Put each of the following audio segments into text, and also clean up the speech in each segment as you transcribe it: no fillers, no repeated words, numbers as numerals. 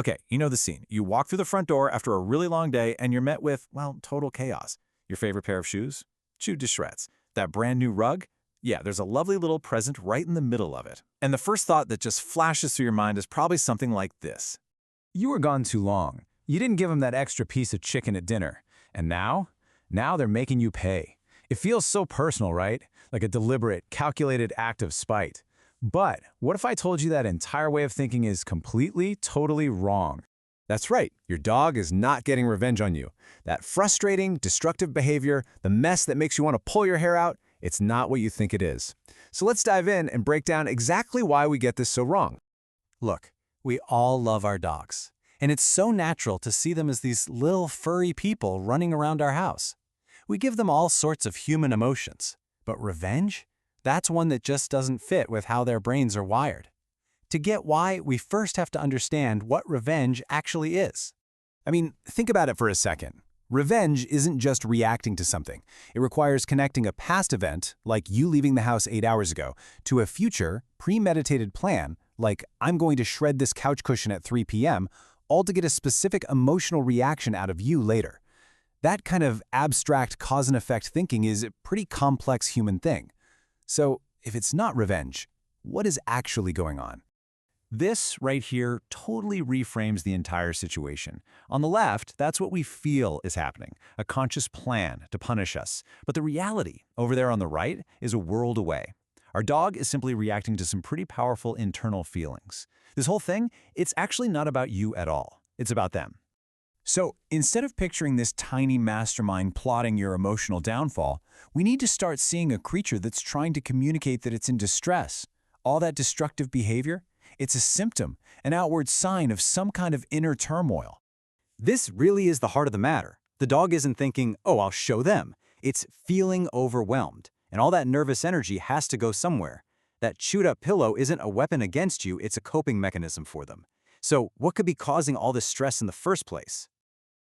Okay, you know the scene. You walk through the front door after a really long day and you're met with, well, total chaos. Your favorite pair of shoes? Chewed to shreds. That brand new rug? Yeah, there's a lovely little present right in the middle of it. And the first thought that just flashes through your mind is probably something like this. You were gone too long. You didn't give them that extra piece of chicken at dinner. And now? Now they're making you pay. It feels so personal, right? Like a deliberate, calculated act of spite. But what if I told you that entire way of thinking is completely, totally wrong? That's right. Your dog is not getting revenge on you. That frustrating, destructive behavior, the mess that makes you want to pull your hair out, it's not what you think it is. So let's dive in and break down exactly why we get this so wrong. Look, we all love our dogs, and it's so natural to see them as these little furry people running around our house. We give them all sorts of human emotions, but revenge? That's one that just doesn't fit with how their brains are wired. To get why, we first have to understand what revenge actually is. I mean, think about it for a second. Revenge isn't just reacting to something. It requires connecting a past event, like you leaving the house 8 hours ago, to a future, premeditated plan, like I'm going to shred this couch cushion at 3 p.m., all to get a specific emotional reaction out of you later. That kind of abstract cause and effect thinking is a pretty complex human thing. So, if it's not revenge, what is actually going on? This right here totally reframes the entire situation. On the left, that's what we feel is happening, a conscious plan to punish us. But the reality, over there on the right, is a world away. Our dog is simply reacting to some pretty powerful internal feelings. This whole thing, it's actually not about you at all. It's about them. So instead of picturing this tiny mastermind plotting your emotional downfall, we need to start seeing a creature that's trying to communicate that it's in distress. All that destructive behavior, it's a symptom, an outward sign of some kind of inner turmoil. This really is the heart of the matter. The dog isn't thinking, oh, I'll show them. It's feeling overwhelmed, and all that nervous energy has to go somewhere. That chewed-up pillow isn't a weapon against you, it's a coping mechanism for them. So what could be causing all this stress in the first place?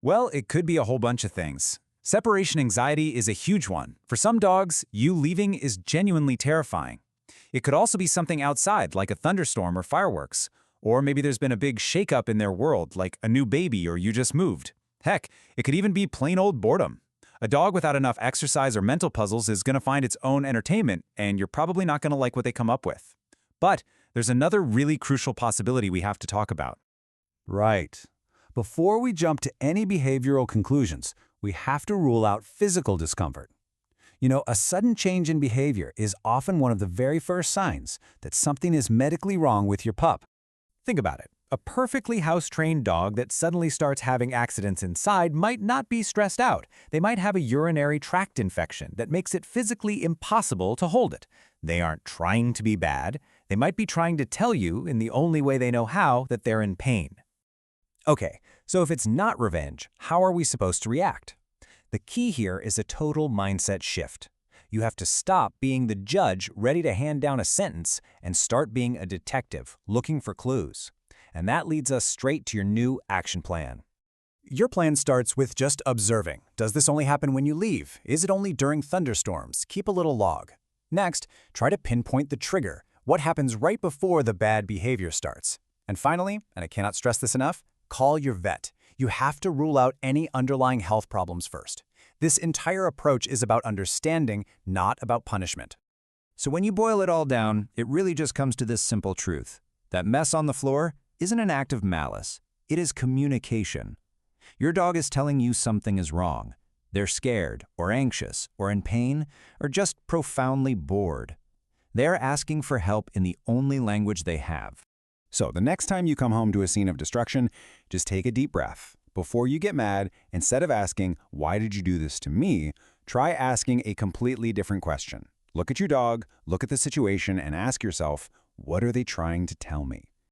Well, it could be a whole bunch of things. Separation anxiety is a huge one. For some dogs, you leaving is genuinely terrifying. It could also be something outside, like a thunderstorm or fireworks. Or maybe there's been a big shakeup in their world, like a new baby or you just moved. Heck, it could even be plain old boredom. A dog without enough exercise or mental puzzles is going to find its own entertainment, and you're probably not going to like what they come up with. But there's another really crucial possibility we have to talk about. Right. Before we jump to any behavioral conclusions, we have to rule out physical discomfort. You know, a sudden change in behavior is often one of the very first signs that something is medically wrong with your pup. Think about it. A perfectly house-trained dog that suddenly starts having accidents inside might not be stressed out. They might have a urinary tract infection that makes it physically impossible to hold it. They aren't trying to be bad. They might be trying to tell you, in the only way they know how, that they're in pain. Okay, so if it's not revenge, how are we supposed to react? The key here is a total mindset shift. You have to stop being the judge ready to hand down a sentence and start being a detective looking for clues. And that leads us straight to your new action plan. Your plan starts with just observing. Does this only happen when you leave? Is it only during thunderstorms? Keep a little log. Next, try to pinpoint the trigger. What happens right before the bad behavior starts? And finally, and I cannot stress this enough, call your vet. You have to rule out any underlying health problems first. This entire approach is about understanding, not about punishment. So when you boil it all down, it really just comes to this simple truth. That mess on the floor isn't an act of malice. It is communication. Your dog is telling you something is wrong. They're scared, or anxious, or in pain, or just profoundly bored. They're asking for help in the only language they have. So the next time you come home to a scene of destruction, just take a deep breath. Before you get mad, instead of asking, "Why did you do this to me?" try asking a completely different question. Look at your dog, look at the situation, and ask yourself, what are they trying to tell me?